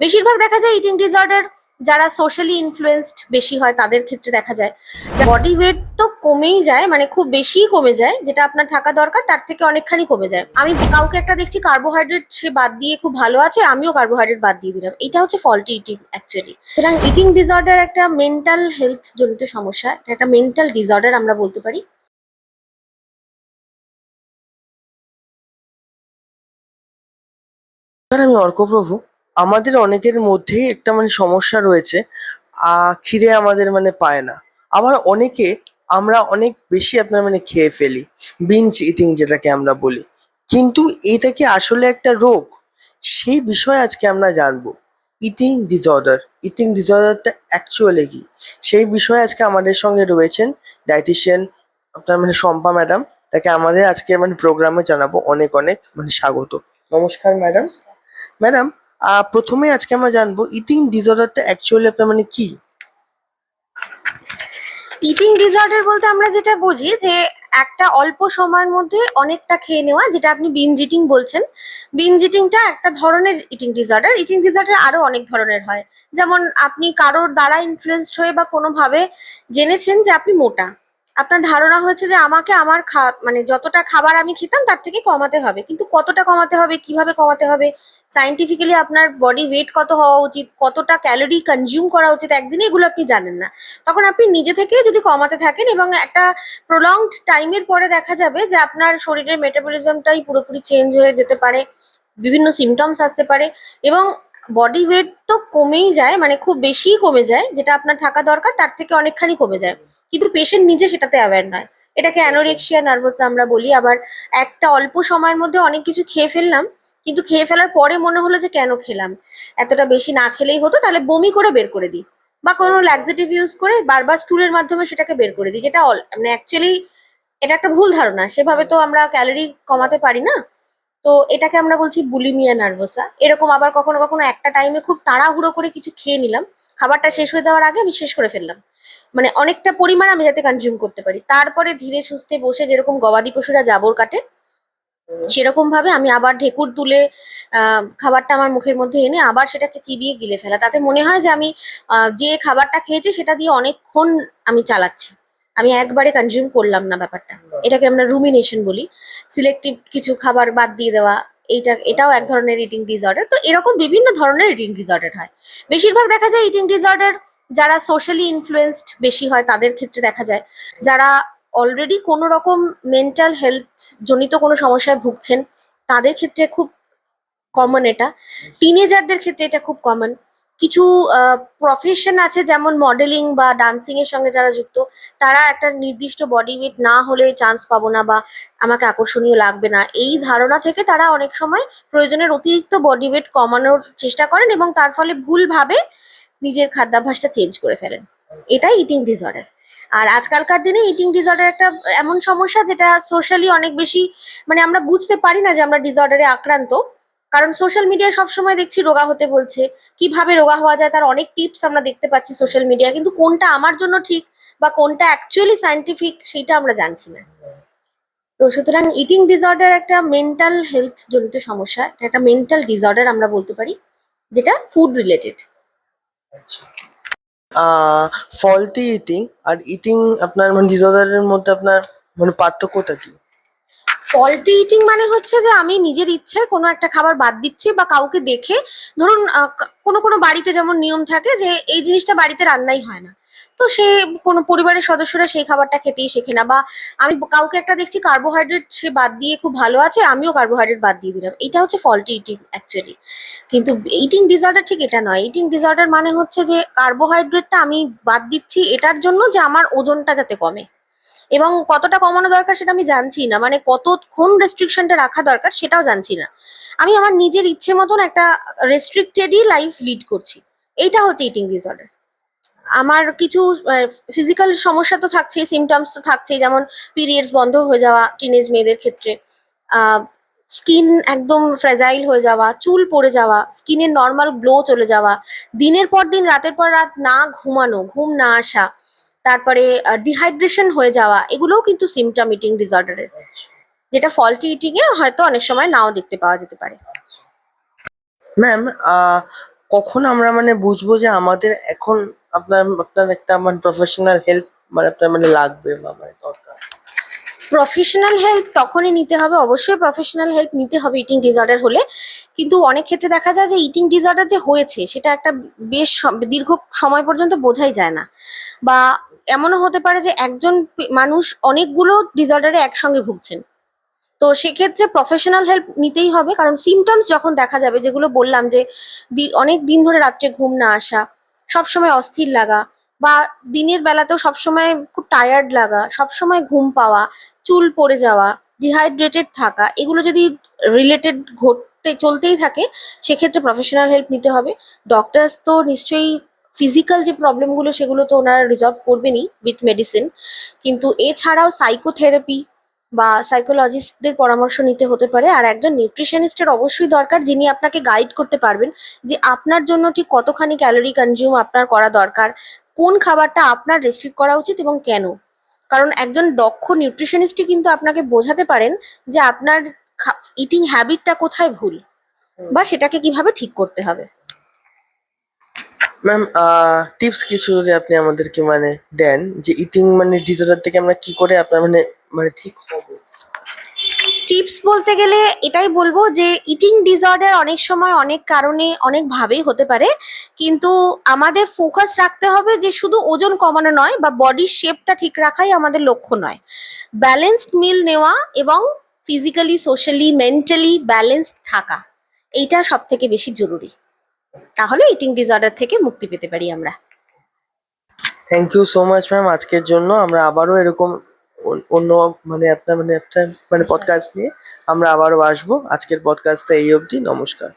বেশিরভাগ দেখা যায় ইটিং ডিসঅর্ডার যারা সোশ্যালি ইনফ্লুয়েন্সড বেশি হয় তাদের ক্ষেত্রে দেখা যায় বডি ওয়েট তো কমেই যায়, মানে খুব বেশিই কমে যায়, যেটা আপনার থাকা দরকার তার থেকে অনেকখানি কমে যায়। আমি কাউকে একটা দেখছি কার্বোহাইড্রেট সে বাদ দিয়ে খুব ভালো আছে, আমিও কার্বোহাইড্রেট বাদ দিয়ে দিলাম, এটা হচ্ছে ফল্টি ইটিং অ্যাকচুয়ালি। সুতরাং ইটিং ডিসঅর্ডার একটা মেন্টাল হেলথ জনিত সমস্যা, এটা একটা মেন্টাল ডিসঅর্ডার আমরা বলতে পারি। আমি অর্কপ্রভু, আমাদের অনেকের মধ্যেই একটা সমস্যা রয়েছে। খিদে আমাদের পায় না। আবার অনেকে আমরা অনেক বেশি খেয়ে ফেলি, বিঞ্জ ইটিং যেটাকে আমরা বলি। কিন্তু এটা কি আসলে একটা রোগ? সেই বিষয়ে আজকে আমরা জানবো। ইটিং ডিসঅর্ডার, ইটিং ডিসঅর্ডারটা অ্যাকচুয়ালি কি, সেই বিষয়ে আজকে আমাদের সঙ্গে রয়েছেন ডায়েটিশিয়ান আপনার শম্পা ম্যাডাম। তাকে আমাদের আজকে প্রোগ্রামে জানাবো অনেক অনেক স্বাগত। নমস্কার ম্যাডাম। ম্যাডাম, প্রথমে আজকে আমরা জানবো ইটিং ডিসঅর্ডারটা অ্যাকচুয়ালি আপনার কি? ইটিং ডিসঅর্ডার বলতে আমরা যেটা বুঝি যে একটা অল্প সময়ের মধ্যে অনেকটা খেয়ে নেওয়া, যেটা আপনি বিঞ্জ ইটিং বলছেন। বিঞ্জ ইটিংটা একটা ধরনের ইটিং ডিসঅর্ডার। ইটিং ডিসঅর্ডার আরো অনেক ধরনের হয়, যেমন আপনি কারোর দ্বারা ইনফ্লুয়েন্সড হয়ে বা কোনোভাবে জেনেছেন যে আপনি মোটা, আপনার ধারণা হয়েছে যে আমাকে আমার মানে যতটা খাবার আমি খেতাম তার থেকে কমাতে হবে, কিন্তু কতটা কমাতে হবে, কিভাবে কমাতে হবে, সাইন্টিফিক্যালি আপনার বডি ওয়েট কত হওয়া উচিত, কতটা ক্যালোরি কনজিউম করা উচিত একদিনে, এগুলো আপনি জানেন না। তখন আপনি নিজে থেকে যদি কমাতে থাকেন এবং একটা প্রলংড টাইমের পরে দেখা যাবে যে আপনার শরীরের মেটাবলিজমটাই পুরোপুরি চেঞ্জ হয়ে যেতে পারে, বিভিন্ন সিমটমস আসতে পারে, এবং বডি ওয়েট তো কমেই যায়, মানে খুব বেশিই কমে যায়, যেটা আপনার থাকা দরকার তার থেকে অনেকখানি কমে যায়, কিন্তু পেশেন্ট নিজে সেটাতে অ্যাওয়্যার নয়। এটাকে অ্যানোরেক্সিয়া নার্ভাসা আমরা বলি। আবার একটা অল্প সময়ের মধ্যে অনেক কিছু খেয়ে ফেললাম, কিন্তু খেয়ে ফেলার পরে মনে হলো যে কেন খেলাম, এতটা বেশি না খেলেই হতো, তাহলে বমি করে বের করে দিই, বা কোনো ল্যাক্সেটিভ ইউজ করে বারবার স্টুলের মাধ্যমে সেটাকে বের করে দিই, যেটা মানে অ্যাকচুয়ালি এটা একটা ভুল ধারণা, সেভাবে তো আমরা ক্যালোরি কমাতে পারি না। তো এটাকে আমরা বলছি বুলিমিয়া নার্ভোসা। এরকম আবার কখনো কখনো একটা টাইমে খুব তাড়াহুড়ো করে কিছু খেয়ে নিলাম, খাবারটা শেষ হয়ে যাওয়ার আগে আমি শেষ করে ফেললাম, মানে অনেকটা পরিমাণ আমি যাতে কনজিউম করতে পারি, তারপরে ধীরে সুস্থে বসে যেরকম গবাদি পশুরা জাবর কাটে সেরকম ভাবে আমি আবার ঢেকুর তুলে খাবারটা আমার মুখের মধ্যে এনে আবার সেটাকে চিবিয়ে গিলে ফেলা, তাতে মনে হয় যে আমি যে খাবারটা খেয়েছি সেটা দিয়ে অনেকক্ষণ আমি চালাচ্ছি, আমি একবারে কনজিউম করলাম না ব্যাপারটা। এটাকে আমরা রুমিনেশন বলি। সিলেক্টিভ কিছু খাবার বাদ দিয়ে দেওয়া, এটাও এক ধরনের ইটিং ডিসঅর্ডার। তো এরকম বিভিন্ন ধরনের ইটিং ডিসঅর্ডার হয়। বেশিরভাগ দেখা যায় ইটিং ডিসঅর্ডার যারা সোশ্যালি ইনফ্লুয়েন্সড বেশি হয় তাদের ক্ষেত্রে দেখা যায়, যারা অলরেডি কোনো রকম মেন্টাল হেলথ জনিত কোনো সমস্যায় ভুগছেন তাদের ক্ষেত্রে খুব কমন এটা। টিনেজারদের ক্ষেত্রে এটা খুব কমন। কিছু প্রফেশন আছে যেমন মডেলিং বা ডান্সিং এর সঙ্গে যারা যুক্ত, তারা একটা নির্দিষ্ট বডি ওয়েট না হলে চান্স পাবো না বা আমাকে আকর্ষণীয় লাগবে না, এই ধারণা থেকে তারা অনেক সময় প্রয়োজনের অতিরিক্ত বডি ওয়েট কমানোর চেষ্টা করেন এবং তার ফলে ভুলভাবে নিজের খাদ্যাভ্যাসটা চেঞ্জ করে ফেলেন। এটাই ইটিং ডিসঅর্ডার। আর আজকালকার দিনে ইটিং ডিসঅর্ডার একটা এমন সমস্যা যেটা সোশ্যালি অনেক বেশি, মানে আমরা বুঝতে পারি না যে আমরা ডিসঅর্ডারে আক্রান্ত, কারণ সোশ্যাল মিডিয়ায় সবসময় দেখছি রোগা হতে বলছে, কিভাবে রোগা হওয়া যায় তার অনেক টিপস আমরা দেখতে পাচ্ছি সোশ্যাল মিডিয়ায়, কিন্তু কোনটা আমার জন্য ঠিক বা কোনটা অ্যাকচুয়ালি সায়েন্টিফিক সেটা আমরা জানছি না। তো সুতরাং ইটিং ডিসঅর্ডার একটা মেন্টাল হেলথ জনিত সমস্যা, এটা একটা মেন্টাল ডিসঅর্ডার আমরা বলতে পারি, যেটা food related. Faulty eating are eating আপনার ডিসঅর্ডারের মধ্যে আপনার পার্থক্যটা কি? ফল্টি ইটিং মানে হচ্ছে যে আমি নিজের ইচ্ছায় কোনো একটা খাবার বাদ দিচ্ছি বা কাউকে দেখে, ধরুন কোনো কোনো বাড়িতে যেমন নিয়ম থাকে যে এই জিনিসটা বাড়িতে রান্নাই হয় না, তো সে কোনো পরিবারের সদস্যরা সেই খাবারটা খেতেই শেখে না, বা আমি কাউকে একটা দেখছি কার্বোহাইড্রেট সে বাদ দিয়ে খুব ভালো আছে, আমিও কার্বোহাইড্রেট বাদ দিয়ে দিলাম, এটা হচ্ছে ফল্টি ইটিং অ্যাকচুয়ালি। কিন্তু ইটিং ডিসঅর্ডার ঠিক এটা নয়। ইটিং ডিসঅর্ডার মানে হচ্ছে যে কার্বোহাইড্রেটটা আমি বাদ দিচ্ছি এটার জন্য যে আমার ওজনটা যাতে কমে, এবং কতটা কমানো দরকার সেটা আমি জানছি না, মানে কতক্ষণ রেস্ট্রিকশনটা রাখা দরকার সেটাও জানছি না, আমি আমার নিজের ইচ্ছে মতন একটা রেস্ট্রিক্টেডই লাইফ লিড করছি। এইটা হচ্ছে ইটিং ডিসঅর্ডার। আমার কিছু ফিজিক্যাল সমস্যা তো থাকছেই, সিমটমস তো থাকছেই, যেমন পিরিয়ডস বন্ধ হয়ে যাওয়া টিনেজ মেয়েদের ক্ষেত্রে, স্কিন একদম ফ্রেজাইল হয়ে যাওয়া, চুল পড়ে যাওয়া, স্কিনের নর্মাল গ্লো চলে যাওয়া, দিনের পর দিন রাতের পর রাত না ঘুমানো, ঘুম না আসা, তারপরে ডিহাইড্রেশন হয়ে যাওয়া, এগুলোও কিন্তু সিমটম ইটিং ডিসঅর্ডারের, যেটা ফল্টি ইটিং এ হয়তো অনেক সময় নাও দেখতে পাওয়া যেতে পারে। ম্যাম, কখন আমরা মানে বুঝবো যে আমাদের এখন আপনার আপনার একটা মানে প্রফেশনাল হেল্প মানে আপনার মানে লাগবে বা মানে দরকার? প্রফেশনাল হেল্প তখনই নিতে হবে, অবশ্যই প্রফেশনাল হেল্প নিতে হবে ইটিং ডিসঅর্ডার হলে। কিন্তু অনেক ক্ষেত্রে দেখা যায় যে ইটিং ডিসঅর্ডার যে হয়েছে সেটা একটা বেশ দীর্ঘ সময় পর্যন্ত বোঝাই যায় না। বা এমনও হতে পারে যে একজন মানুষ অনেকগুলো ডিসঅর্ডারে একসঙ্গে ভুগছেন। তো সেক্ষেত্রে প্রফেশনাল হেল্প নিতেই হবে, কারণ সিমটমস যখন দেখা যাবে, যেগুলো বললাম যে অনেক দিন ধরে রাত্রে ঘুম না আসা, সবসময় অস্থির লাগা, বা দিনের বেলাতেও সবসময় খুব টায়ার্ড লাগা, সবসময় ঘুম পাওয়া, চুল পড়ে যাওয়া, ডিহাইড্রেটেড থাকা, এগুলো যদি রিলেটেড ঘটতে চলতেই থাকে, সেক্ষেত্রে প্রফেশনাল হেল্প নিতে হবে। ডক্টরস তো নিশ্চয়ই ফিজিক্যাল যে প্রবলেমগুলো সেগুলো তো ওনারা রিজলভ করবেনই উইথ মেডিসিন, কিন্তু এছাড়াও সাইকোথেরাপি বা সাইকোলজিস্টদের পরামর্শ নিতে হতে পারে। আর একজন নিউট্রিশনিস্টের অবশ্যই দরকার, যিনি আপনাকে গাইড করতে পারবেন যে আপনার জন্য ঠিক কতখানি ক্যালোরি কনজিউম আপনার করা দরকার, কোন খাবারটা আপনার রেস্ট্রিক্ট করা উচিত এবং কেন। কারণ একজন দক্ষ নিউট্রিশনিস্টই কিন্তু আপনাকে বোঝাতে পারেন যে আপনার ইটিং হ্যাবিটটা কোথায় ভুল বা সেটাকে কিভাবে ঠিক করতে হবে। ম্যাম, টিপস কিছু যদি আপনি আমাদেরকে মানে দেন যে ইটিং মানে ডিসঅর্ডার থেকে আমরা কি করে আপনার মানে মানে ঠিক হবো? টিপস বলতে গেলে এটাই বলবো যে ইটিং ডিসঅর্ডার অনেক সময় অনেক কারণে অনেকভাবেই হতে পারে, কিন্তু আমাদের ফোকাস রাখতে হবে যে শুধু ওজন কমানো নয় বা বডির শেপটা ঠিক রাখাই আমাদের লক্ষ্য নয়। ব্যালেন্সড মিল নেওয়া এবং ফিজিক্যালি, সোশ্যালি, মেন্টালি ব্যালেন্সড থাকা, এইটা সব থেকে বেশি জরুরি। তাহলে ইটিং ডিসঅর্ডার থেকে মুক্তি পেতে পারি আমরা। Thank you so much ma'am আজকের জন্য। আমরা আবারও এরকম অন্য মানে আপনার মানে একটা মানে পডকাস্ট নিয়ে আমরা আবারও আসবো। আজকের পডকাস্টটা এই অবধি। নমস্কার।